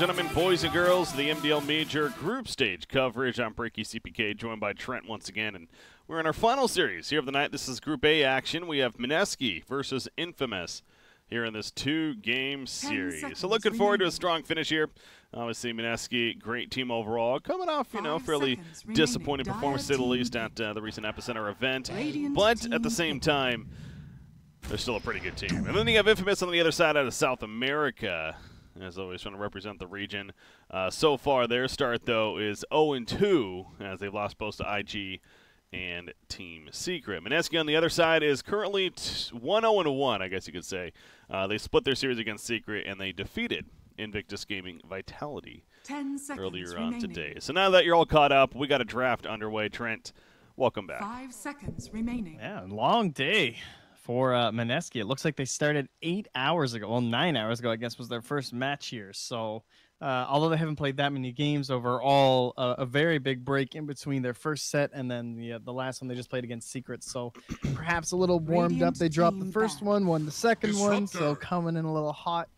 Gentlemen, boys and girls, the MDL Major Group Stage coverage. I'm Breaky CPK, joined by Trent once again, and we're in our final series here of the night. This is Group A action. We have Mineski versus Infamous here in this two-game series. So looking forward to a strong finish here. Obviously, Mineski, great team overall, coming off, fairly disappointing performance, to say the least, at the recent Epicenter event. But at the same time, they're still a pretty good team. And then you have Infamous on the other side out of South America, as always, trying to represent the region. So far, their start, though, is 0-2, as they've lost both to IG and Team Secret. Mineski on the other side is currently 1-0-1, I guess you could say. They split their series against Secret, and they defeated Invictus Gaming Vitality earlier on today. So now that you're all caught up, we got a draft underway. Trent, welcome back. 5 seconds remaining. Yeah, long day for Mineski. It looks like they started 8 hours ago. Well, 9 hours ago, I guess, was their first match here. So although they haven't played that many games overall, a very big break in between their first set and then the last one they just played against Secret. So perhaps a little warmed up. They dropped the first one, won the second one. So coming in a little hot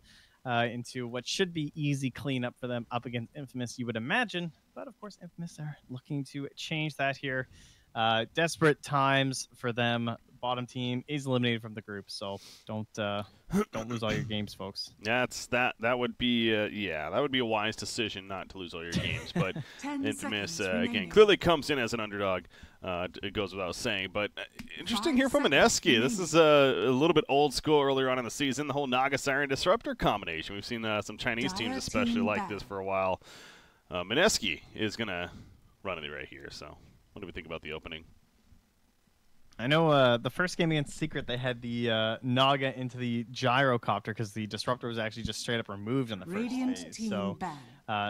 into what should be easy cleanup for them up against Infamous, you would imagine. But of course, Infamous are looking to change that here. Desperate times for them. Bottom team is eliminated from the group, so don't lose all your games, folks. That would be that would be a wise decision not to lose all your games. But Infamous again clearly comes in as an underdog. It goes without saying. But interesting here from Mineski. This is a little bit old school earlier on in the season. The whole Naga Siren Disruptor combination. We've seen some Chinese teams especially like this for a while. Mineski is gonna run it right here. So what do we think about the opening? I know the first game against Secret, they had the Naga into the gyrocopter because the Disruptor was actually just straight up removed on the first phase. So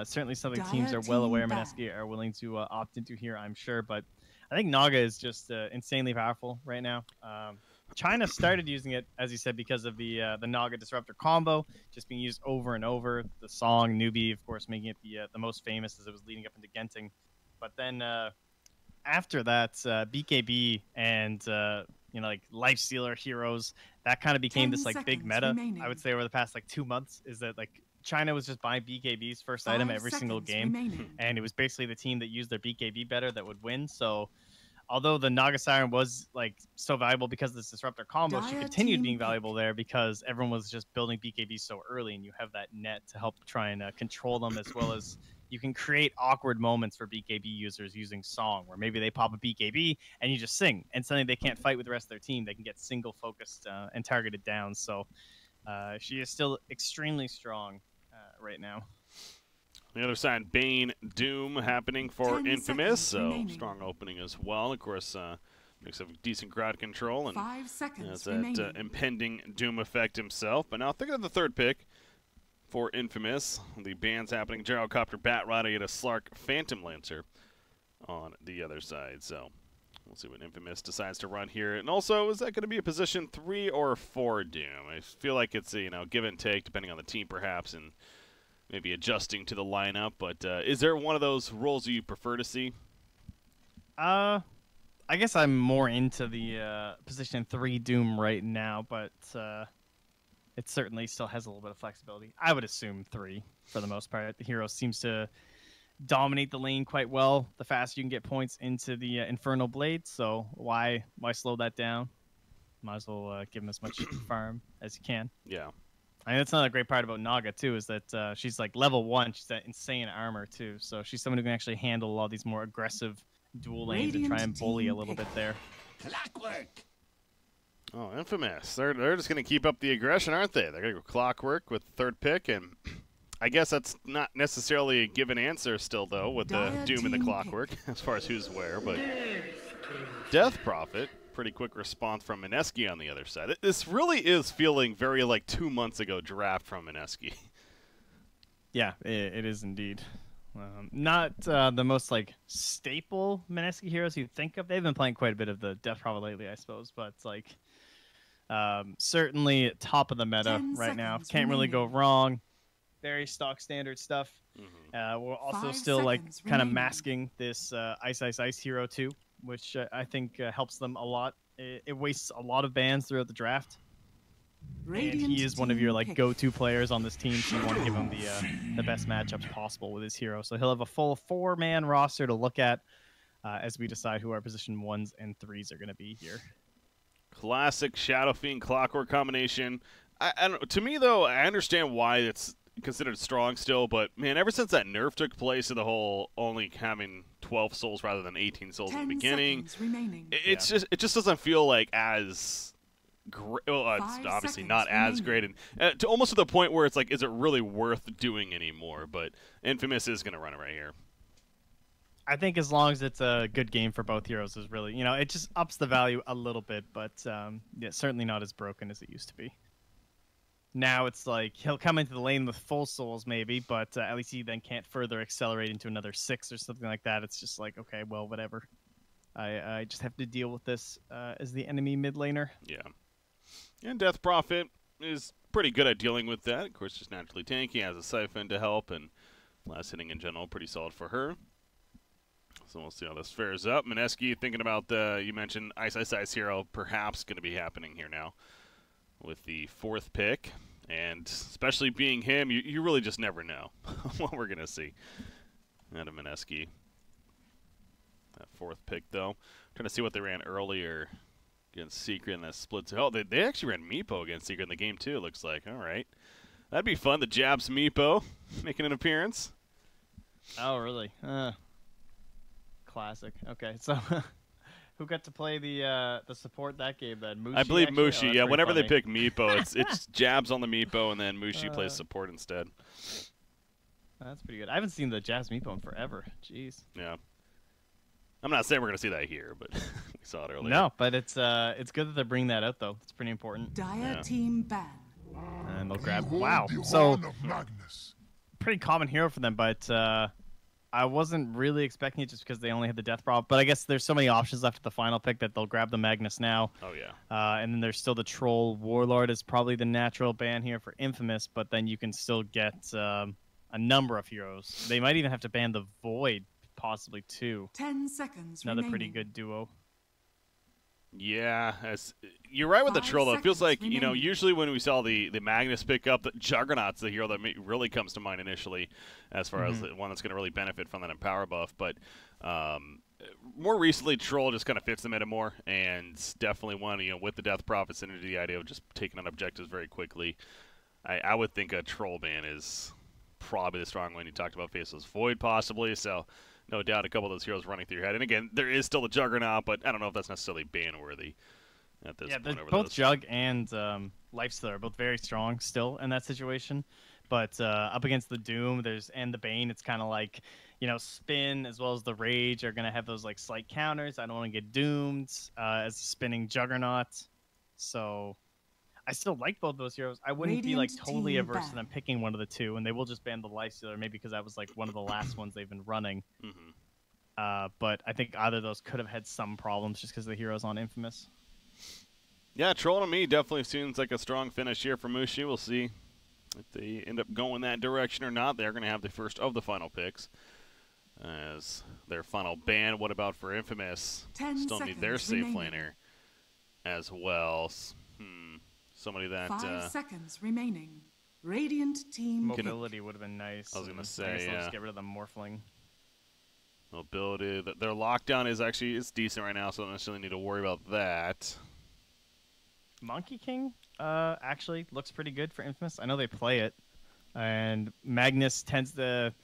certainly something teams are well aware Mineski are willing to opt into here, I'm sure. But I think Naga is just insanely powerful right now. China started using it, as you said, because of the Naga Disruptor combo, just being used over and over. The song Newbie, of course, making it the most famous as it was leading up into Genting. But then after that, BKB and like Lifestealer heroes, that kind of became this like big meta. Remaining. I would say over the past like 2 months is that like China was just buying BKB's first item every single game, and it was basically the team that used their BKB better that would win. So although the Naga Siren was like so valuable because of this Disruptor combo, she continued being valuable there because everyone was just building BKB so early, and you have that net to help try and control them, as well as you can create awkward moments for BKB users using Song, where maybe they pop a BKB and you just sing, and suddenly they can't fight with the rest of their team. They can get single focused and targeted down. So she is still extremely strong right now. On the other side, Bane Doom happening for Infamous, so strong opening as well. Of course, makes a decent crowd control and has that impending Doom effect himself. But now thinking of the third pick for Infamous, the bands happening. Gyrocopter, Batrider, yet a Slark Phantom Lancer on the other side. So we'll see what Infamous decides to run here. And also, is that going to be a position 3 or 4 Doom? I feel like it's a give and take depending on the team perhaps, and maybe adjusting to the lineup. But is there one of those roles you prefer to see? I guess I'm more into the position 3 Doom right now, but it certainly still has a little bit of flexibility. I would assume 3 for the most part. The hero seems to dominate the lane quite well. The faster you can get points into the Infernal Blade, so why slow that down? Might as well give him as much farm as you can. Yeah. I mean, that's another great part about Naga, too, is that she's like level 1. She's got insane armor, too. So she's someone who can actually handle all these more aggressive dual lanes and try and bully a little bit there. Clockwork. Oh, Infamous. They're just going to keep up the aggression, aren't they? They're going to go Clockwork with the third pick, and I guess that's not necessarily a given answer still, though, with the Doom and the Clockwork, as far as who's where. But Death Prophet, pretty quick response from Mineski on the other side. This really is feeling very like 2 months ago draft from Mineski. Yeah, it is indeed. Not the most like staple Mineski heroes you think of. They've been playing quite a bit of the Death Prophet lately, I suppose, but it's like certainly top of the meta right now. Can't really go wrong. Very stock standard stuff. We're also still like kind of masking this Ice hero too, which I think helps them a lot. It wastes a lot of bans throughout the draft. And he is one of your like go-to players on this team, so you want to give him the best matchups possible with his hero. So he'll have a full 4-man roster to look at as we decide who our position 1s and 3s are going to be here. Classic Shadow Fiend Clockwork combination. I don't, to me, though, I understand why it's considered strong still, but, man, ever since that nerf took place of the whole only having 12 souls rather than 18 souls in the beginning, it just doesn't feel like as great. Well, it's obviously not as great, and to almost to the point where it's like, is it really worth doing anymore? But Infamous is going to run it right here. I think as long as it's a good game for both heroes is really, it just ups the value a little bit, but yeah, certainly not as broken as it used to be. Now it's like he'll come into the lane with full souls maybe, but at least he then can't further accelerate into another 6 or something like that. It's just like, okay, well, whatever. I just have to deal with this as the enemy mid laner. Yeah. And Death Prophet is pretty good at dealing with that. Of course, just naturally tanky, has a Siphon to help, and last hitting in general, pretty solid for her. So we'll see how this fares up. Mineski, thinking about you mentioned Ice Hero perhaps going to be happening here now with the 4th pick. And especially being him, you really just never know what we're going to see out of Mineski. That 4th pick, though. Trying to see what they ran earlier against Secret in that split. Oh, they actually ran Meepo against Secret in the game, too, it looks like. All right. That'd be fun. The Jabs Meepo making an appearance. Oh, really? Classic. Okay, so who got to play the support that game then? Mushi, I believe actually? Mushi. Yeah, whenever they pick Meepo, it's Jabs on the Meepo, and then Mushi plays support instead. That's pretty good. I haven't seen the Jabs Meepo in forever. Jeez. Yeah. I'm not saying we're going to see that here, but we saw it earlier. No, but it's good that they're bringing that out, though. It's pretty important. Dire team ban. And they'll grab... Wow. So, pretty common hero for them, but... I wasn't really expecting it just because they only had the Death Prop, but I guess there's so many options left at the final pick that they'll grab the Magnus now. Oh, yeah. And then there's still the Troll. Warlord is probably the natural ban here for Infamous, but then you can still get a number of heroes. They might even have to ban the Void, possibly, too. 10 seconds Another remaining. pretty good duo. Yeah, you're right with the Troll, though. It feels like, usually when we saw the Magnus pick up, the Juggernaut's the hero that really comes to mind initially as far as the one that's going to really benefit from that Empower buff. But more recently, Troll just kind of fits the meta more, and definitely one, with the Death Prophet synergy, the idea of just taking on objectives very quickly. I would think a Troll ban is probably the strong one. You talked about Faceless Void, possibly, so... No doubt a couple of those heroes running through your head. And again, there is still the Juggernaut, but I don't know if that's necessarily ban-worthy at this point. Yeah, both Jug and Lifestealer are both very strong still in that situation. But up against the Doom and the Bane, it's kind of like, Spin as well as the Rage are going to have those like slight counters. I don't want to get doomed as a spinning Juggernaut. So... I still like both those heroes. I wouldn't be like totally averse to them picking one of the two, and they will just ban the Lifestealer, maybe because that was like one of the last ones they've been running. But I think either of those could have had some problems just because the heroes on Infamous. Yeah, Troll to me definitely seems like a strong finish here for Mushi. We'll see if they end up going that direction or not. They're going to have the first of the final picks as their final ban. What about for Infamous? Still need their safe laner as well. Somebody that 5 seconds remaining. Radiant team mobility would have been nice. I was gonna say, I guess yeah. They'll just get rid of the Morphling. Mobility. Their lockdown is decent right now, so I don't necessarily need to worry about that. Monkey King actually looks pretty good for Infamous. I know they play it, and Magnus tends to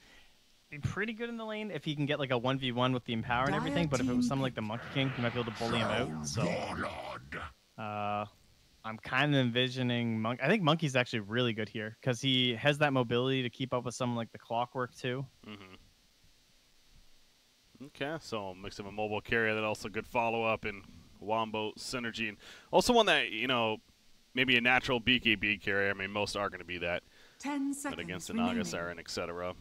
be pretty good in the lane if he can get like a 1v1 with the Empower and everything. But if it was something like the Monkey King, he might be able to bully him out. So. I'm kind of envisioning I think Monkey's actually really good here because he has that mobility to keep up with something like the Clockwork too. Okay, so mix of a mobile carrier that also good follow-up and Wombo synergy. And also one that, maybe a natural BKB carrier. I mean, most are going to be that. 10 seconds but against the Naga, Siren, etc.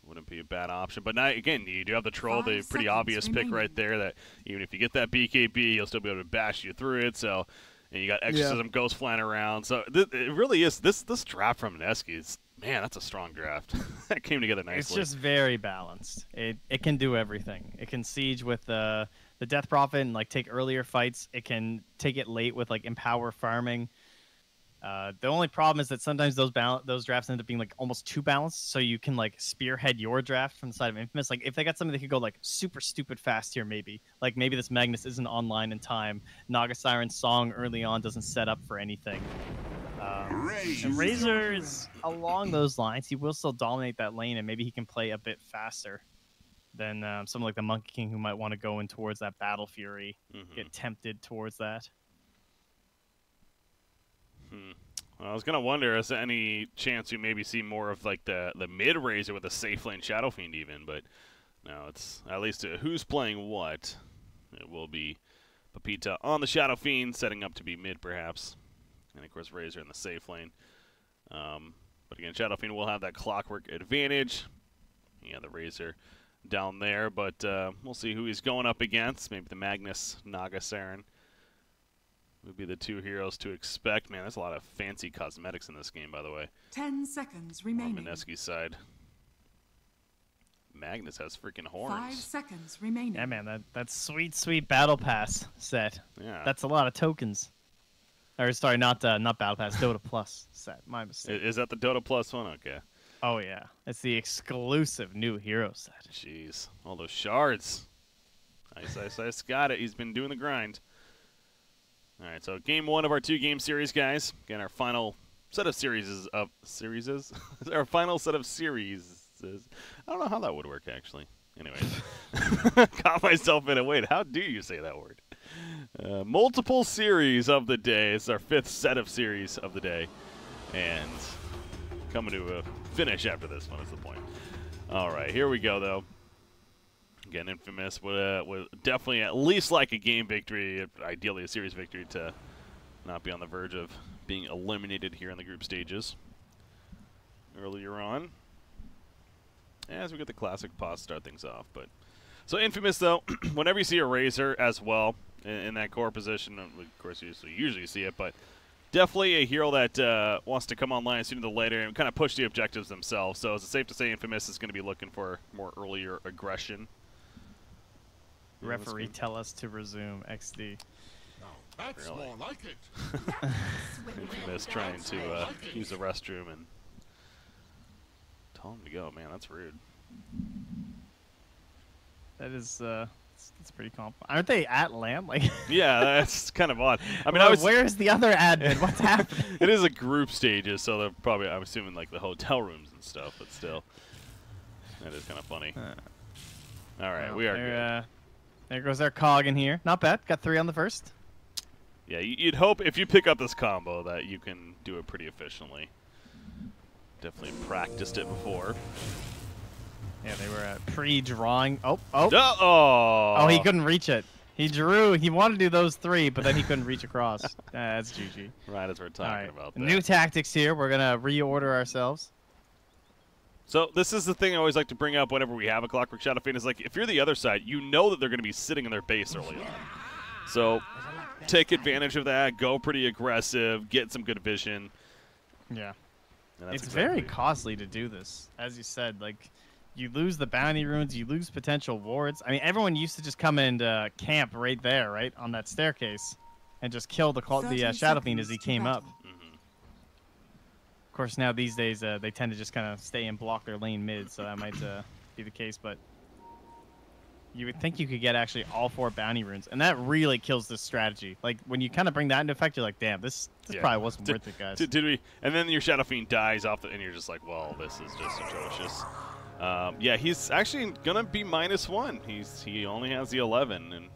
wouldn't be a bad option. But now, again, you do have the Troll, the pretty obvious pick right there that even if you get that BKB, you'll still be able to bash you through it. So... And you got Exorcism Ghost flying around. So it really is. This draft from Mineski is, man, that's a strong draft. That came together nicely. It's just very balanced. It can do everything. It can siege with the Death Prophet and like take earlier fights. It can take it late with like Empower farming. The only problem is that sometimes those drafts end up being like almost too balanced, so you can like spearhead your draft from the side of Infamous. Like if they got something that could go like super stupid fast here, maybe this Magnus isn't online in time. Naga Siren's song early on doesn't set up for anything. And Razor is along those lines. He will still dominate that lane, and maybe he can play a bit faster than someone like the Monkey King, who might want to go in towards that Battle Fury, get tempted towards that. Well, I was gonna wonder, is there any chance we maybe see more of like the mid Razor with a safe lane Shadow Fiend even? But no, it's at least who's playing what. It will be Pepita on the Shadow Fiend, setting up to be mid perhaps, and of course Razor in the safe lane. But again, Shadow Fiend will have that clockwork advantage. Yeah, the Razor down there, but we'll see who he's going up against. Maybe the Magnus Naga Siren would be the two heroes to expect. Man, there's a lot of fancy cosmetics in this game, by the way. 10 seconds remaining. On Mineski's side. Magnus has freaking horns. 5 seconds remaining. Yeah, man, that sweet Battle Pass set. Yeah. That's a lot of tokens. Or sorry, not Battle Pass, Dota Plus set. My mistake. Is that the Dota Plus one? Okay. Oh yeah, it's the exclusive new hero set. Jeez, all those shards. Ice, got it. He's been doing the grind. All right, so game 1 of our 2-game series, guys. Again, our final set of series. Our final set of series. I don't know how that would work, actually. Anyway, caught myself in it. Wait, how do you say that word? Multiple series of the day. It's our 5th set of series of the day. And coming to a finish after this one is the point. All right, here we go, though. Again, Infamous would definitely at least like a game victory, ideally a series victory, to not be on the verge of being eliminated here in the group stages earlier on. As we get the classic pause to start things off. But so Infamous, though, whenever you see a Razor as well in that core position, of course you usually see it, but definitely a hero that wants to come online sooner than later and kind of push the objectives themselves. So is it safe to say Infamous is going to be looking for more earlier aggression? Referee, tell us to resume XD. That's more like it. Infamous trying to use the restroom and tell him to go. Man, that's rude. That is, it's pretty complicated. Aren't they at LAN? Like, yeah, that's kind of odd. I mean, well, where's the other admin? What's happening? It is a group stages, so they're probably, I'm assuming, like the hotel rooms and stuff. But still, that is kind of funny. All right, we are good. There goes our cog in here. Not bad. Got 3 on the first. Yeah, you'd hope if you pick up this combo that you can do it pretty efficiently. Definitely practiced it before. Yeah, they were pre-drawing. Oh, he couldn't reach it. He drew. He wanted to do those 3, but then he couldn't reach across. That's GG. Right as we're talking about that. New tactics here. We're gonna reorder ourselves. So this is the thing I always like to bring up whenever we have a Clockwork Shadow Fiend, is like if you're the other side, you know that they're going to be sitting in their base early on. So take advantage of that, go pretty aggressive, get some good vision. Yeah. It's very costly to do this. As you said, like, you lose the bounty runes, you lose potential wards. I mean, everyone used to just come and camp right there, right, on that staircase, and just kill the Shadow Fiend as he came up. Of course, now these days they tend to just kind of stay and block their lane mid, so that might be the case. But you would think you could get actually all 4 bounty runes, and that really kills this strategy. Like when you kind of bring that into effect, you're like, damn, this probably wasn't worth it, guys. Did we? And then your Shadow Fiend dies off, and you're just like, well, this is just atrocious. Yeah, he's actually gonna be -1. He only has the 11, and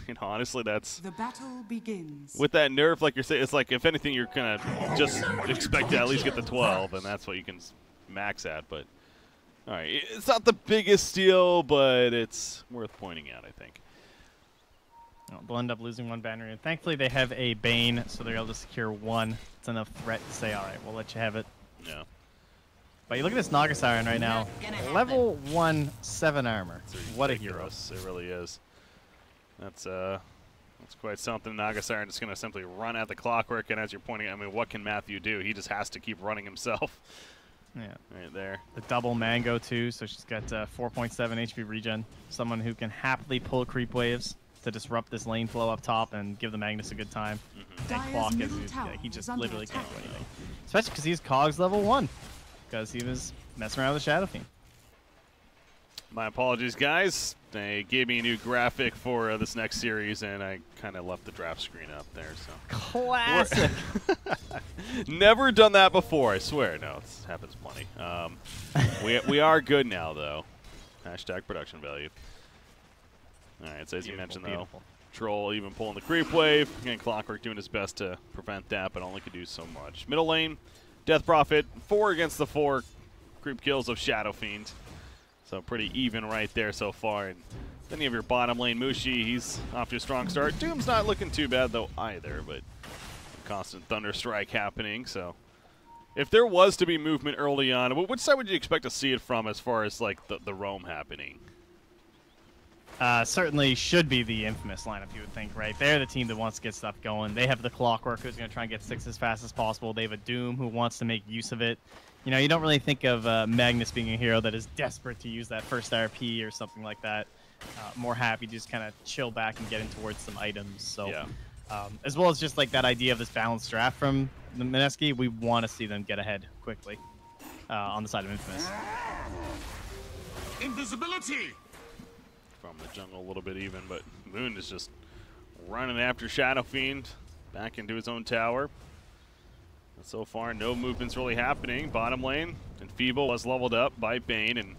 you know, honestly, that's the battle begins. With that nerf, like you're saying, it's like if anything, you're gonna just expect to at least get the 12, and that's what you can max at. But all right, it's not the biggest steal, but it's worth pointing out, I think. They'll end up losing 1 banner, and thankfully they have a Bane, so they're able to secure 1. It's enough threat to say, all right, we'll let you have it. Yeah. But you look at this Naga Siren right now, level 1, 7 armor. What a hero! It really is. That's quite something. Naga Siren just going to simply run at the Clockwork, and as you're pointing, I mean, what can Matthew do? He just has to keep running himself. Yeah. Right there. The double Mango, too, so she's got 4.7 HP regen. Someone who can happily pull creep waves. to disrupt this lane flow up top and give the Magnus a good time. And Clock he just literally can't do anything. Especially because he's Cogs level 1. Because he was messing around with Shadow Fiend. My apologies, guys. They gave me a new graphic for this next series, and I kind of left the draft screen up there. So classic. Never done that before, I swear. No, it happens plenty. We are good now, though. Hashtag production value. All right, so as you mentioned, though, Troll even pulling the creep wave. Again, Clockwork doing his best to prevent that, but only could do so much. Middle lane, Death Prophet, 4 against the 4 creep kills of Shadow Fiend. So pretty even right there so far. And then you have your bottom lane, Mushi. He's off to a strong start. Doom's not looking too bad, though, either, but constant Thunder Strike happening. So if there was to be movement early on, which side would you expect to see it from as far as, like, the roam happening? Certainly should be the Infamous lineup, you would think, right? They're the team that wants to get stuff going. They have the Clockwork who's going to try and get 6 as fast as possible. They have a Doom who wants to make use of it. You know, you don't really think of Magnus being a hero that is desperate to use that first RP or something like that. More happy to just kind of chill back and get in towards some items. So, yeah. As well as just like that idea of this balanced draft from the Mineski, we want to see them get ahead quickly on the side of Infamous. Invisibility! From the jungle a little bit even, but Moon is just running after Shadow Fiend back into his own tower. And so far, no movement's really happening. Bottom lane, Enfeeble was leveled up by Bane, and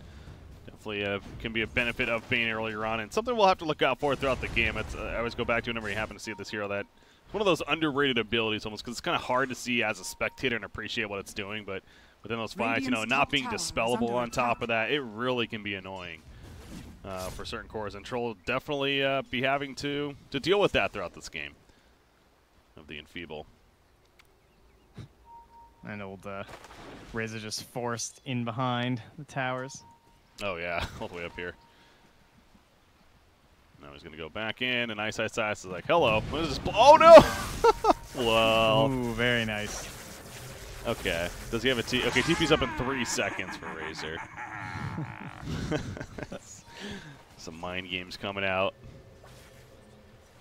definitely can be a benefit of Bane earlier on, and something we'll have to look out for throughout the game. It's, I always go back to whenever you happen to see this hero, that it's one of those underrated abilities almost, because it's kind of hard to see as a spectator and appreciate what it's doing, but within those fights, you know, not being dispellable on top of that, it really can be annoying for certain cores, and Troll will definitely be having to deal with that throughout this game of the Enfeeble. And old Razor just forced in behind the towers. Oh, yeah, all the way up here. Now he's going to go back in, and Ice is like, hello. What is this? Oh, no! Well. Ooh, very nice. Okay. Does he have a T? Okay, TP's up in 3 seconds for Razor. Some mind games coming out.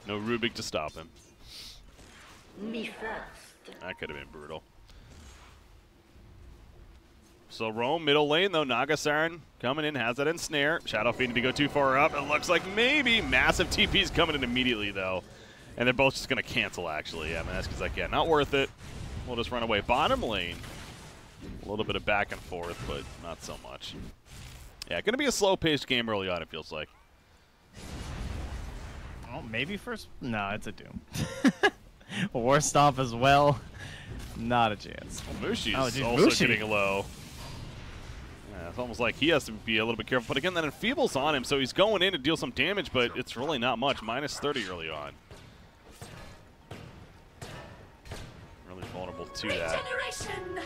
No Rubik to stop him. Me first. That could have been brutal. So roam middle lane though. Naga Siren coming in, has that ensnare. Shadow Fiend to go too far up. It looks like maybe massive TP's coming in immediately though, and they're both just gonna cancel actually. Yeah, Maneski's like, yeah, not worth it. We'll just run away. Bottom lane, a little bit of back and forth, but not so much. Yeah, gonna be a slow-paced game early on. It feels like. Oh, maybe first. No, it's a Doom. War Stomp as well. Not a chance. Well, Mushi's also getting low. Yeah, it's almost like he has to be a little bit careful. But again, that Enfeeble's on him, so he's going in to deal some damage, but it's really not much. Minus 30 early on. Really vulnerable to that.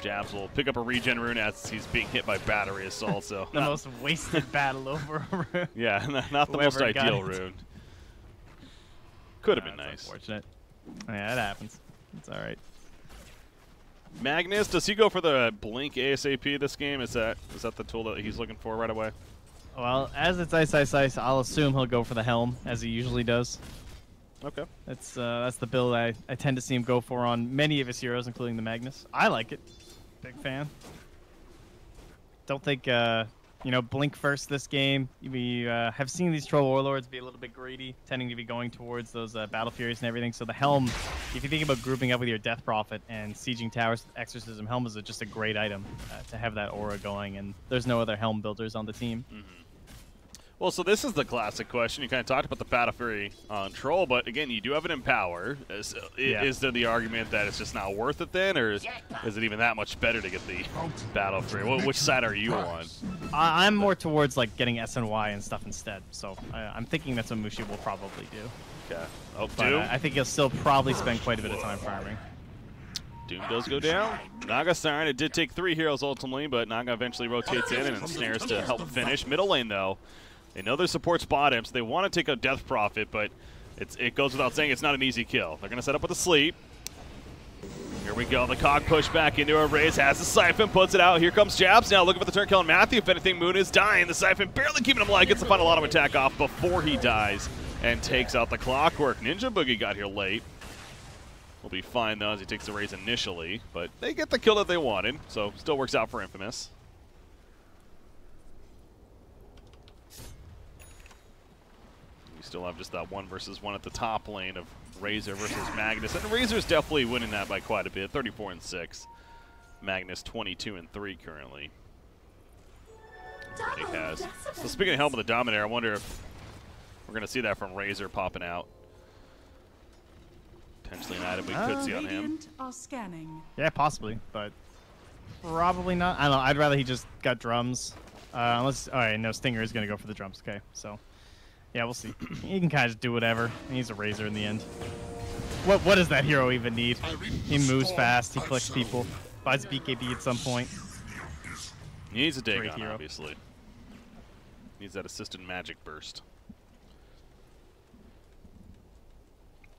Jabs will pick up a regen rune as he's being hit by battery assault. So the most wasted battle over a rune. Yeah, not the most ideal rune. Could have been nice. Unfortunate. Yeah, it happens. It's all right. Magnus, does he go for the blink ASAP this game? Is that the tool that he's looking for right away? Well, as it's Ice, I'll assume he'll go for the helm, as he usually does. Okay. That's the build I tend to see him go for on many of his heroes, including the Magnus. I like it. Big fan. Don't think, you know, blink first this game. We have seen these Troll Warlords be a little bit greedy, tending to be going towards those Battle Furies and everything. So the Helm, if you think about grouping up with your Death Prophet and sieging towers with Exorcism, Helm is just a great item to have that aura going, and there's no other Helm builders on the team. Mm-hmm. Well, so this is the classic question. You kind of talked about the Battle Fury on Troll, but again, you do have it in power. Is there the argument that it's just not worth it then, or is it even that much better to get the Battle Fury? Which side are you on? I'm more towards like getting SNY and stuff instead, so I'm thinking that's what Mushi will probably do. Okay. Oh, but, Doom? I think he'll still probably spend quite a bit of time farming. Doom does go down. Naga Siren, it did take 3 heroes ultimately, but Naga eventually rotates in and ensnares to help finish. Middle lane, though. They know their support's bottom, so they want to take a Death Prophet, but it goes without saying it's not an easy kill. They're going to set up with a sleep. Here we go. The Cog push back into a raise. Has the Siphon, puts it out. Here comes Jabs now looking for the turn kill on Matthew. If anything, Moon is dying. The Siphon barely keeping him alive. Gets the final auto attack off before he dies. and takes out the Clockwork. Ninja Boogie got here late. Will be fine, though, as he takes the raise initially. But they get the kill that they wanted, so still works out for Infamous. We still have just that 1 versus 1 at the top lane of Razor versus Magnus. And Razor's definitely winning that by quite a bit, 34-6. Magnus 22-3 currently. He has. So speaking of Helm of the Dominator, I wonder if we're going to see that from Razor popping out. Potentially an item we could see on him. Radiant are scanning. Yeah, possibly, but probably not. I don't know. I'd rather he just got drums. Unless, all right, no, Stinger is going to go for the drums. Okay, so yeah, we'll see. He can kind of just do whatever. He's a Razor in the end. What does that hero even need? He moves fast. He clicks people. Buys BKB at some point. He needs a Dagon, hero. obviously. Needs that assisted magic burst.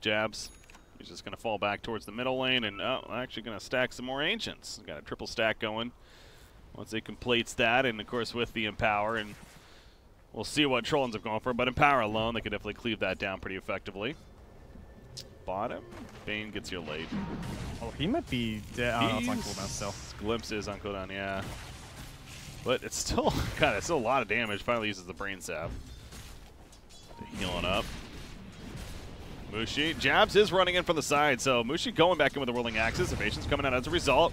Jabs. He's just going to fall back towards the middle lane and actually going to stack some more Ancients. Got a triple stack going once he completes that, and of course with the Empower, and we'll see what Troll ends up going for, but Empower alone, they could definitely cleave that down pretty effectively. Bottom, Bane gets here late. Oh, he might be dead. Oh, it's on cooldown still. Glimpses on cooldown, yeah. But it's still, God, it's still a lot of damage. Finally uses the Brain Sap. Healing up. Mushi. Jabs is running in from the side, so Mushi going back in with the Whirling Axes. Evasion's coming out as a result.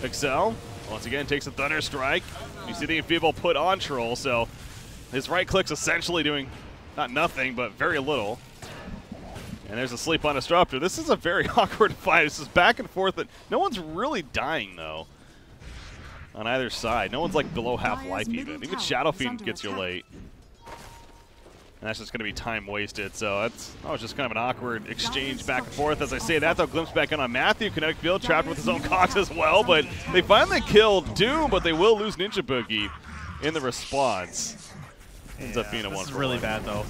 Excel, once again, takes a Thunder Strike. You see the Enfeeble put on Troll, so his right click's essentially doing not nothing, but very little. And there's a Sleep on Disruptor. This is a very awkward fight. This is back and forth. No one's really dying, though, on either side. No one's, like, below half life, even. Even Shadow Fiend gets here late. And that's just going to be time wasted. So it's just kind of an awkward exchange back and forth. As I say that, though, glimpse back in on Matthew. Kinetic Field trapped with his own Cox as well. But they finally killed Doom, but they will lose Ninja Boogie in the response. Ends up being a 1-for-1. This is really bad, though.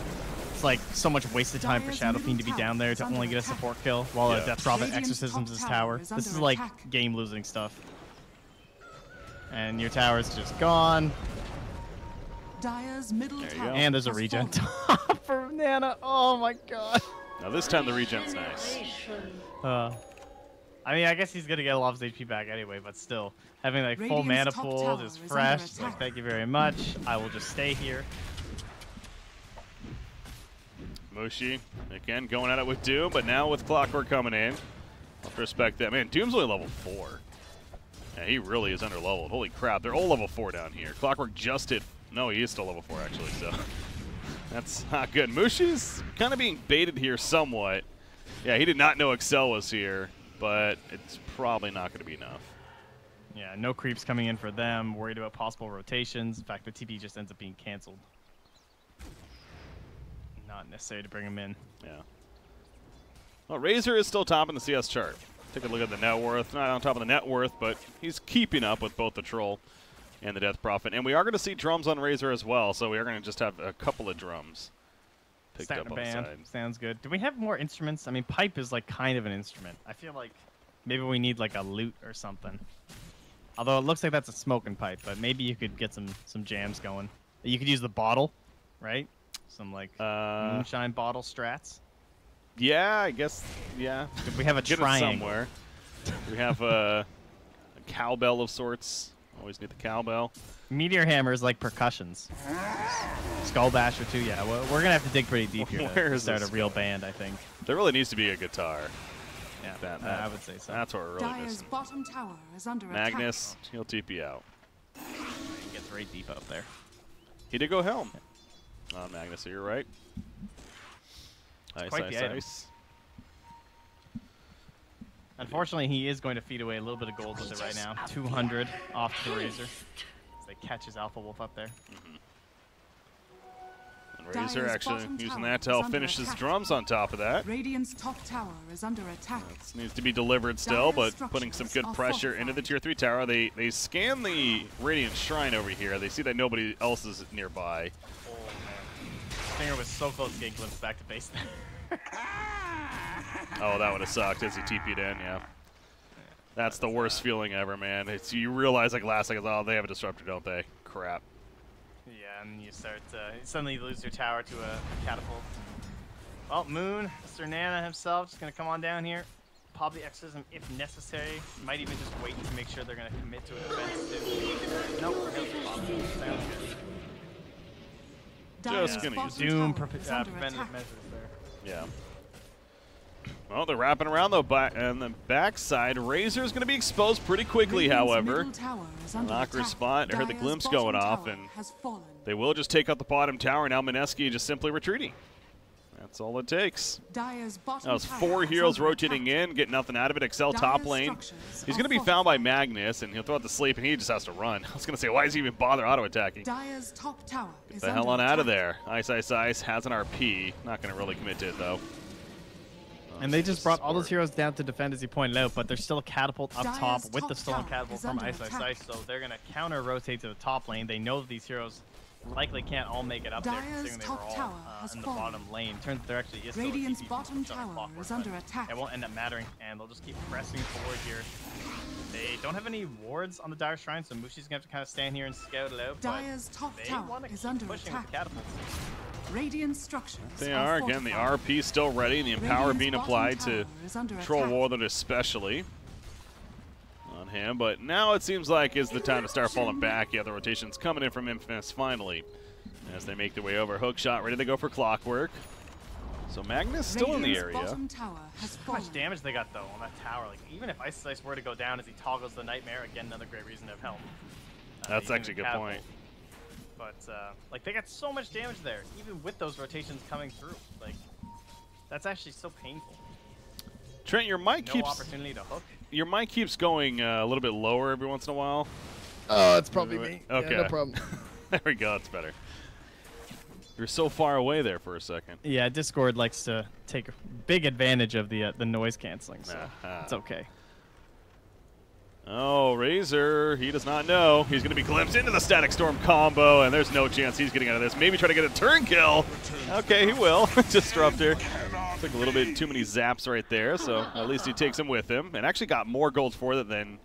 It's like so much wasted time for Shadow Fiend to be down there to only get a support kill while Death Prophet exorcisms his tower. This is like game-losing stuff. And your tower's just gone. Dire's middle tower. And there's a regen top for Nana. Oh my god. Now this time the regen's nice. I mean, I guess he's gonna get a lot of his HP back anyway, but still, having like full mana pool is fresh. Like, thank you very much. I will just stay here. Mushi again going at it with Doom, but now with Clockwork coming in. I'll respect that. Man, Doom's only level 4. Yeah, he really is under leveled. Holy crap, they're all level 4 down here. Clockwork just hit. No, he is still level 4 actually, so that's not good. Mushi's kind of being baited here somewhat. Yeah, he did not know Excel was here, but it's probably not going to be enough. Yeah, no creeps coming in for them. Worried about possible rotations. In fact, the TP just ends up being canceled. Not necessary to bring him in. Yeah. Well, Razor is still top in the CS chart. Take a look at the net worth. Not on top of the net worth, but he's keeping up with both the Troll and the Death Prophet. And we are going to see drums on Razor as well, so we are going to just have a couple of drums picked up on the side. Sounds good. Do we have more instruments? I mean, pipe is like kind of an instrument. I feel like maybe we need like a lute or something. Although it looks like that's a smoking pipe, but maybe you could get some jams going. You could use the bottle, right? Some like moonshine bottle strats. Yeah, I guess. Yeah. If we have a triangle somewhere. We have a cowbell of sorts. Always need the cowbell. Meteor Hammer is like percussions. Skull Basher too. Yeah, we're gonna have to dig pretty deep here to start a real band, I think. There really needs to be a guitar. Yeah, I would say so. That's what we're really missing. Bottom tower is under Magnus, he'll TP out. He gets very deep up there. He did go Helm. Magnus, so you're right. Ice. Unfortunately, he is going to feed away a little bit of gold with it right now. 200 off the Razor. As they catch his Alpha Wolf up there. And Razor actually using that to help finish his drums on top of that. Radiant's top tower is under attack. This needs to be delivered still, but putting some good pressure into the tier 3 tower. They scan the Radiant Shrine over here. They see that nobody else is nearby. Oh, man. Stinger was so close to getting glimpsed back to base there. Oh, that would have sucked as he TP'd in, yeah. That's the worst feeling ever, man. It's you realize like last second, oh, they have a disruptor, don't they? Crap. Yeah, and you start suddenly you lose your tower to a catapult. Oh, Moon, Mr. Nana himself, just gonna come on down here. Pop the exorcism if necessary. Might even just wait to make sure they're gonna commit to a defense too. Nope, sounds good. Just gonna use Doom preventative measures there. Yeah. Well, they're wrapping around though, and the backside. Razor's going to be exposed pretty quickly, however. Knocker spot. I heard the glimpse going off, and they will just take out the bottom tower. Now Mineski just simply retreating. That's all it takes. That was 4 heroes rotating in, get nothing out of it. Excel top lane. He's going to be found by Magnus, and he'll throw out the sleep, and he just has to run. I was going to say, why does he even bother auto-attacking? Get the hell on out of there. Ice has an RP. Not going to really commit to it, though. And they just brought all those heroes down to defend, as you pointed out, but there's still a catapult up top with the stolen catapult from Ice, so they're going to counter-rotate to the top lane. They know that these heroes likely can't all make it up there, considering they were all in the bottom lane. Turns out there actually is still a TP bottom tower is under attack. It won't end up mattering, and they'll just keep pressing forward here. They don't have any wards on the Dire Shrine, so Mushi's going to have to kind of stand here and scout it out. Dire's top tower is under attack. Radiant structures. They are. Again, the RP still ready, and the Empower being applied to Troll Warlord especially on him. But now it seems like is the time to start falling back. Yeah, the rotation's coming in from Infamous finally as they make their way over. Hook shot ready to go for Clockwork. So Magnus still in the area. How much damage they got, though, on that tower. Like, even if Ice were to go down as he toggles the Nightmare, again, another great reason to have Helm. That's actually a good point. But, like, they got so much damage there, even with those rotations coming through. Like, that's actually so painful. Trent, your mic no opportunity to hook. Your mic keeps going a little bit lower every once in a while. Oh, it's probably me. Okay. Yeah, no problem. There we go. It's better. You're so far away there for a second. Yeah, Discord likes to take big advantage of the noise canceling, so it's okay. Oh, Razor, he does not know. He's going to be glimpsed into the Static Storm combo, and there's no chance he's getting out of this. Maybe try to get a turn kill. Okay, he will. Disruptor. Took a little bit too many zaps right there, so at least he takes him with him. And actually got more gold for it than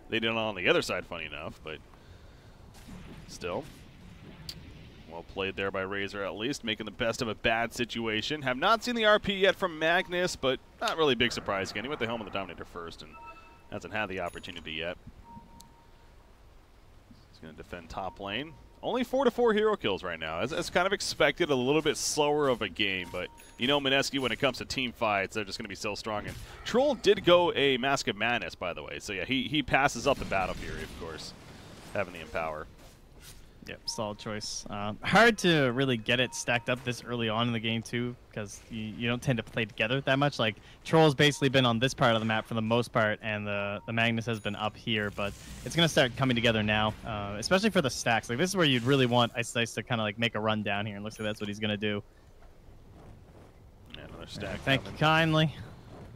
they did on the other side, funny enough. But still, well played there by Razor at least, making the best of a bad situation. Have not seen the RP yet from Magnus, but not really a big surprise again. He went the Helm of the Dominator first, and hasn't had the opportunity yet. He's going to defend top lane. Only 4 to 4 hero kills right now. As kind of expected, a little bit slower of a game, but you know Mineski, when it comes to team fights, they're just going to be so strong. And Troll did go a Mask of Madness, by the way. So yeah, he passes up the Battle Fury, of course, having the Empower. Yep, solid choice. Hard to really get it stacked up this early on in the game, too, because you don't tend to play together that much. Like, Troll's basically been on this part of the map for the most part, and the Magnus has been up here, but it's going to start coming together now, especially for the stacks. Like, this is where you'd really want Ice to kind of, like, make a run down here, and looks like that's what he's going to do. And another stack. Thank you kindly.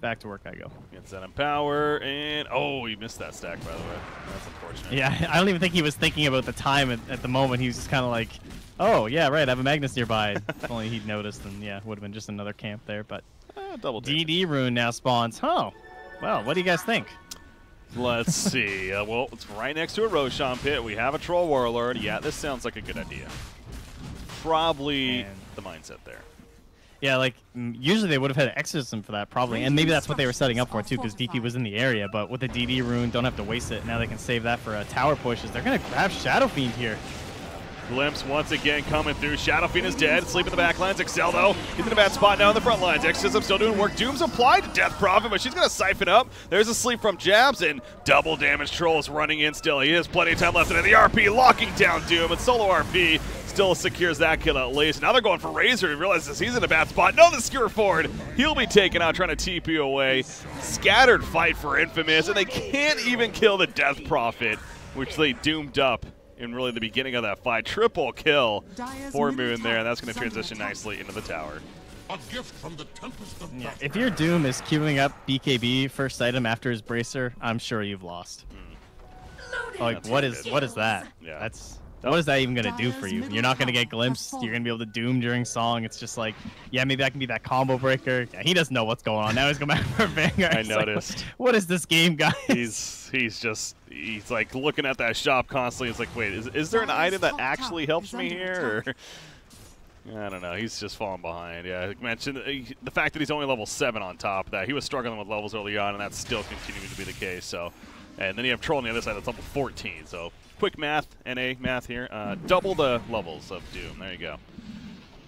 Back to work I go. Gets that Empower, and oh, he missed that stack, by the way. That's unfortunate. Yeah, I don't even think he was thinking about the time at the moment. He was just kind of like, oh, yeah, right, I have a Magnus nearby. If only he'd noticed, and yeah, would have been just another camp there. But double DD rune now spawns. Oh, well, what do you guys think? Let's see. Well, it's right next to a Roshan pit. We have a Troll Warlord. Yeah, this sounds like a good idea. Probably the mindset there. Yeah, like, usually they would have had an Exorcism for that, probably. And maybe that's what they were setting up for, too, because DP was in the area. But with the DD rune, don't have to waste it. Now they can save that for tower pushes. They're going to grab Shadow Fiend here. Glimpse once again coming through. Shadow Fiend is dead. Sleep in the backlands. Excel, though, he's in a bad spot now in the front lines. Exorcism still doing work. Doom's applied to Death Prophet, but she's going to siphon up. There's a sleep from Jabs, and double damage. Troll is running in still. He has plenty of time left, and the RP locking down Doom. And solo RP still secures that kill at least. Now they're going for Razor. He realizes he's in a bad spot. No, the Skewer forward. He'll be taken out, trying to TP away. Scattered fight for Infamous, and they can't even kill the Death Prophet, which they doomed up in really the beginning of that fight. Triple kill for Moon there, and that's going to transition nicely into the tower. A gift from the Tempest of yeah, if your Doom is queuing up BKB first item after his Bracer, I'm sure you've lost. Like, what is that? Yeah. What is that even going to do for you? You're not going to get glimpsed. You're going to be able to Doom during song. It's just like, yeah, maybe that can be that combo breaker. Yeah, he doesn't know what's going on. Now he's going back for Vanguard. I noticed. Like, what is this game, guys? He's like looking at that shop constantly. It's like, wait, is there an item that actually helps me here? Or I don't know. He's just falling behind. Yeah, like mentioned, the fact that he's only level 7 on top of that. He was struggling with levels early on, and that's still continuing to be the case. So, and then you have Troll on the other side that's level 14. So, quick math, NA math here. Double the levels of Doom. There you go.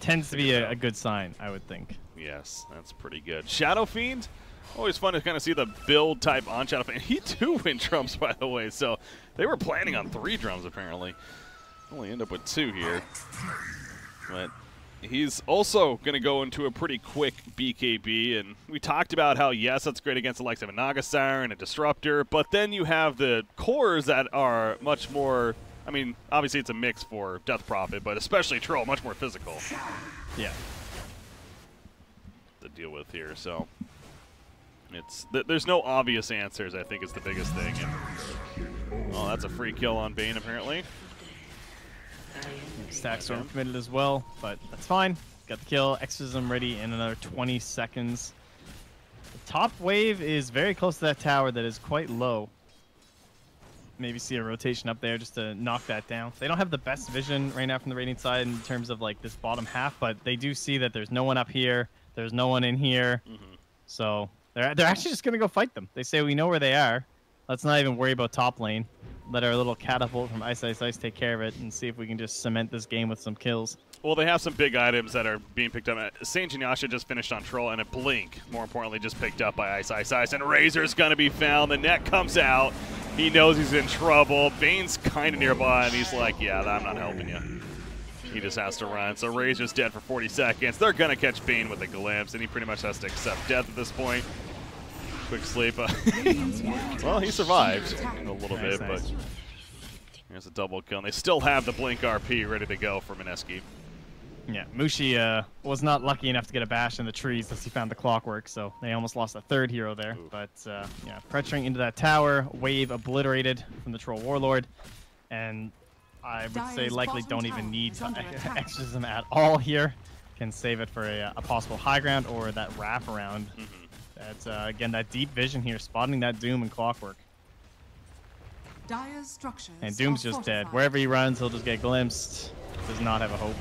Tends to be a good sign, I would think. Yes, that's pretty good. Shadow Fiend, always fun to kind of see the build type on Shadow Fiend. He too win drums, by the way. So, they were planning on 3 drums apparently. Only end up with 2 here. But he's also going to go into a pretty quick BKB, and we talked about how, yes, that's great against the likes of a Naga Siren, a Disruptor, but then you have the cores that are much more, I mean, obviously it's a mix for Death Prophet, but especially Troll, much more physical. Yeah. To deal with here, so it's there's no obvious answers, I think, is the biggest thing. And, oh, that's a free kill on Bane, apparently. Stack Storm committed as well, but that's fine. Got the kill. Exorcism ready in another 20 seconds. The top wave is very close to that tower that is quite low. Maybe see a rotation up there just to knock that down. They don't have the best vision right now from the Radiant side in terms of like this bottom half, but they do see that there's no one up here. There's no one in here. So they're actually just going to go fight them. They say we know where they are. Let's not even worry about top lane. Let our little catapult from Ice Ice Ice take care of it and see if we can just cement this game with some kills. Well, they have some big items that are being picked up. Saint Janyasha just finished on Troll, and a Blink, more importantly, just picked up by Ice Ice Ice. And Razor's going to be found. The net comes out. He knows he's in trouble. Bane's kind of nearby, and he's like, yeah, I'm not helping you. He just has to run. So Razor's dead for 40 seconds. They're going to catch Bane with a glimpse, and he pretty much has to accept death at this point. Quick sleep. Well, he survived a little bit, but here's a double kill. And they still have the Blink RP ready to go for Mineski. Yeah, Mushi was not lucky enough to get a bash in the trees as he found the clockwork, so they almost lost a third hero there. Ooh. But yeah, pressuring into that tower, wave obliterated from the Troll Warlord, and I would say likely don't even need Exorcism at all here. Can save it for a possible high ground or that wraparound. That's, again, that deep vision here, spotting that Doom and Clockwork. And Doom's just dead. Wherever he runs, he'll just get glimpsed. Does not have a hope.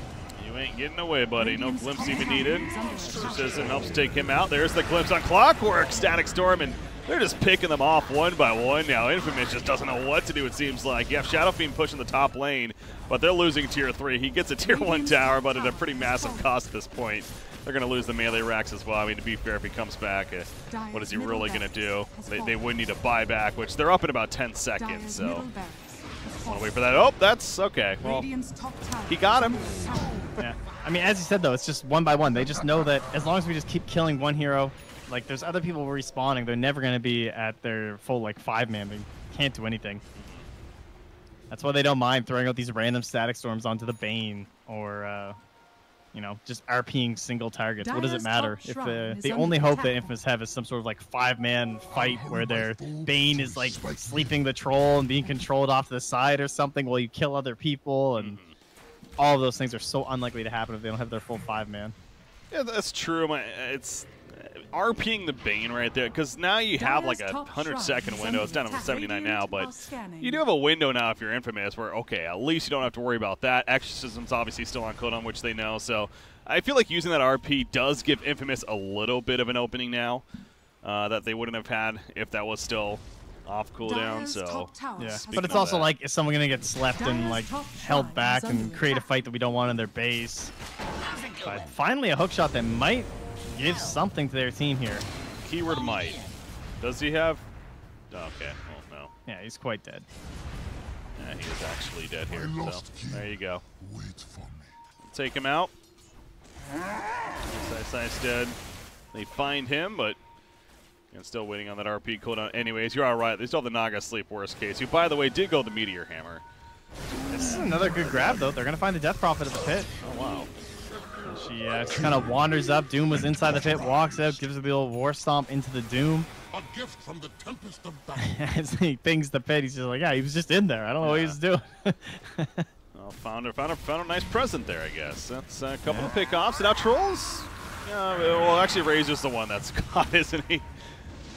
You ain't getting away, buddy. No glimpse even needed. Exorcism helps take him out. There's the glimpse on Clockwork. Static Storm, and they're just picking them off one by one now. Infamous just doesn't know what to do, it seems like. You have Shadow Fiend pushing the top lane, but they're losing Tier 3. He gets a Tier 1 tower, but at a pretty massive cost at this point. They're going to lose the melee racks as well. I mean, to be fair, if he comes back, what is he really going to do? They would need a buyback, which they're up in about 10 seconds, so want to wait for that. Oh, that's okay. Well, he got him. Yeah. I mean, as you said, though, it's just one by one. They just know that as long as we just keep killing one hero, like, there's other people respawning. They're never going to be at their full, like, 5-man. They can't do anything. That's why they don't mind throwing out these random Static Storms onto the Bane or, you know, just RPing single targets. What does it matter if the only hope that Infamous have is some sort of like 5-man fight where their Bane is like sleeping the Troll and being controlled off to the side or something while you kill other people, and all of those things are so unlikely to happen if they don't have their full 5-man. Yeah, that's true. It's RPing the Bane right there, because now you have like a 100-second window. It's down to 79 now, but you do have a window now if you're Infamous where, okay, at least you don't have to worry about that. Exorcism's obviously still on cooldown, which they know, so I feel like using that RP does give Infamous a little bit of an opening now that they wouldn't have had if that was still off cooldown. So yeah, but it's also like, is someone gonna get slept and like held back and create a fight that we don't want in their base? But finally a hookshot that might give something to their team here. Keyword might. Does he have? Oh, okay. Well, no. Yeah, he's quite dead. Yeah, he is actually dead here. So there you go. Wait for me. Take him out. Nice dead. They find him, but still waiting on that RP cooldown. Anyways, you're all right. They still have the Naga sleep, worst case. Who, by the way, did go the Meteor Hammer. This is another good grab, though. They're going to find the Death Prophet at the pit. Oh, wow. She just kind of wanders up. Doom was inside the pit, walks out, gives her the old War Stomp into the Doom. A gift from the Tempest of Battle. As he pings the pit, he's just like, yeah, he was just in there. I don't know what he was doing. Well, found a nice present there, I guess. That's a couple of pickoffs. And now Trolls. Well, actually, Razor's the one that's caught, isn't he?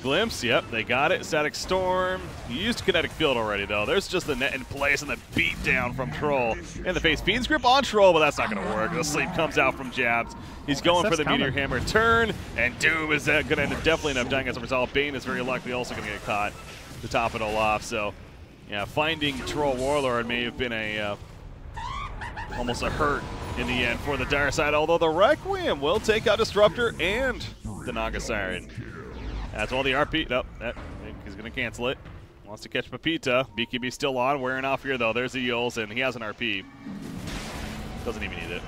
Glimpse, yep, they got it. Static Storm. He used Kinetic Field already, though. There's just the net in place and the beat down from Troll in the face. Fiend's Grip on Troll, but that's not going to work. The sleep comes out from jabs. He's going for the Meteor Hammer turn, and Doom is going to definitely end up dying as a result. Bane is very likely also going to get caught to top it all off. So, yeah, finding Troll Warlord may have been a almost a hurt in the end for the dire side, although the Requiem will take out Disruptor and the Naga Siren. That's all the RP. Nope, he's going to cancel it. Wants to catch Pepita. BKB still on, wearing off here, though. There's the Yules, and he has an RP. Doesn't even need it.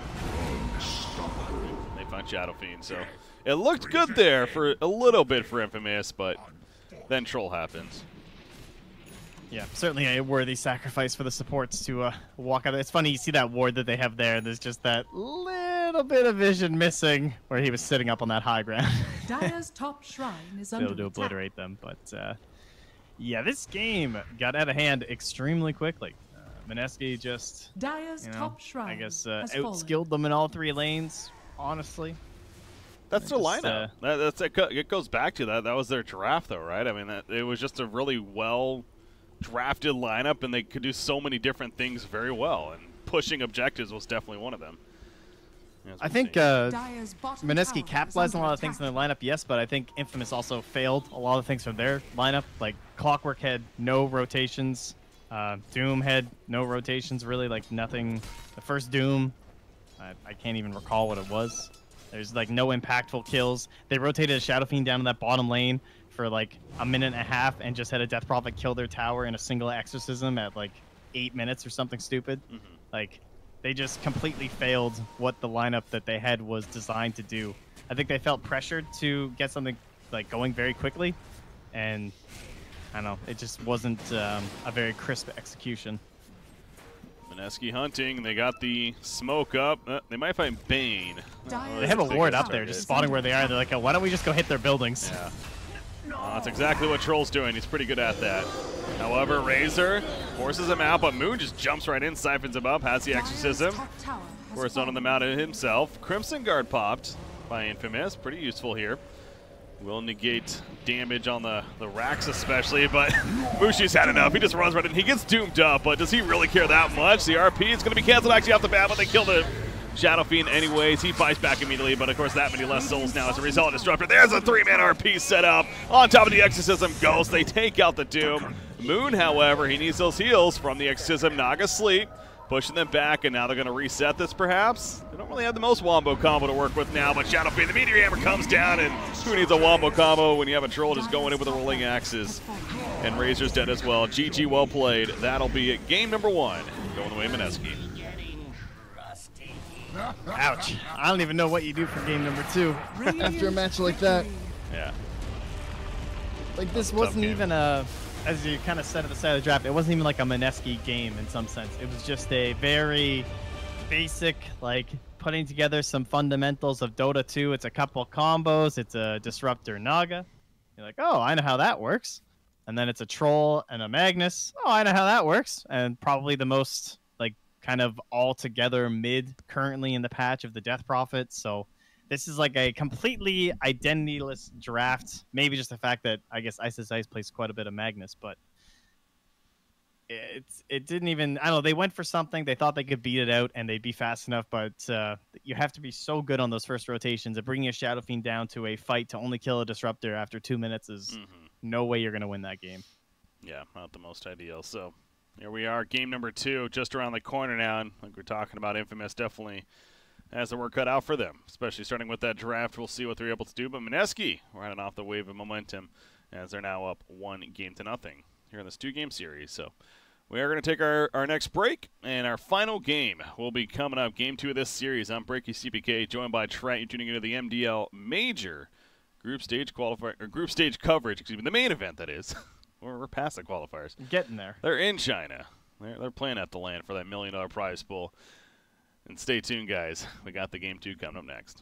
They find Shadow Fiend, so it looked good there for a little bit for Infamous, but then Troll happens. Yeah, certainly a worthy sacrifice for the supports to walk out. It's funny, you see that ward that they have there. There's just that little bit of vision missing where he was sitting up on that high ground. Dire's top shrine is under able to attack. obliterate them, but yeah, this game got out of hand extremely quickly. Mineski just, Dire's top shrine I guess, has outskilled them in all 3 lanes, honestly. That's the lineup. It goes back to that. That was their draft, though, right? I mean, it was just a really well drafted lineup, and they could do so many different things very well, and pushing objectives was definitely one of them. I think Mineski capitalized on a lot of things in their lineup, yes, but I think Infamous also failed a lot of things from their lineup. Like Clockwork had no rotations, Doom had no rotations, really, like nothing. The first Doom, I can't even recall what it was. There's like no impactful kills. They rotated a Shadow Fiend down to that bottom lane for like a minute and a half and just had a Death Prophet kill their tower in a single exorcism at like 8 minutes or something stupid. Like, they just completely failed what the lineup that they had was designed to do. I think they felt pressured to get something like going very quickly, and I don't know, it just wasn't a very crisp execution. Mineski hunting, they got the smoke up. They might find Bane. They have a ward up there, just spotting where they are. They're like, oh, why don't we just go hit their buildings? Yeah. That's exactly what Troll's doing. He's pretty good at that. However, Razor forces him out, but Moon just jumps right in, siphons him up, has the Exorcism. We're zoning them out himself. Crimson Guard popped by Infamous. Pretty useful here. Will negate damage on the racks especially, but Mushi's had enough. He just runs right in. He gets doomed up, but does he really care that much? The RP is going to be canceled actually off the bat, but they kill the Shadow Fiend anyways. He fights back immediately, but of course that many less souls now as a result of Disruptor. There's a 3-man RP set up. On top of the Exorcism Ghost, they take out the Doom. Moon, however, he needs those heals from the Exorcism Naga Sleep. Pushing them back, and now they're going to reset this perhaps. They don't really have the most wombo combo to work with now, but Shadow Fiend, the Meteor Hammer comes down, and who needs a wombo combo when you have a Troll just going in with the rolling axes? And Razor's dead as well. GG, well played. That'll be it. Game number 1, going the way of Mineski. Ouch. I don't even know what you do for game number 2. After a match like that. Yeah. Like, this wasn't even a, as you kind of said at the start of the draft, it wasn't even like a Mineski game in some sense. It was just a very basic, like, putting together some fundamentals of Dota 2. It's a couple combos. It's a Disruptor Naga. You're like, oh, I know how that works. And then it's a Troll and a Magnus. Oh, I know how that works. And probably the most, like, kind of all-together mid currently in the patch of the Death Prophet. So this is like a completely identityless draft. Maybe just the fact that I guess Ice Ice plays quite a bit of Magnus, but it didn't even, I don't know, they went for something. They thought they could beat it out and they'd be fast enough, but you have to be so good on those first rotations. And bringing a Shadow Fiend down to a fight to only kill a Disruptor after 2 minutes is no way you're going to win that game. Yeah, not the most ideal. So here we are, game number 2, just around the corner now. And like we're talking about, Infamous definitely has the work cut out for them, especially starting with that draft. We'll see what they're able to do. But Mineski riding off the wave of momentum as they're now up 1-0 here in this 2-game series. So we are going to take our next break, and our final game will be coming up, game 2 of this series. I'm Breaky CPK, joined by Trent. You're tuning into the MDL Major group stage qualifier, or group stage coverage, excuse me, the main event, that is. We're past the qualifiers. Getting there. They're in China. They're playing at the land for that $1 million prize pool. And stay tuned, guys. We got the game 2 coming up next.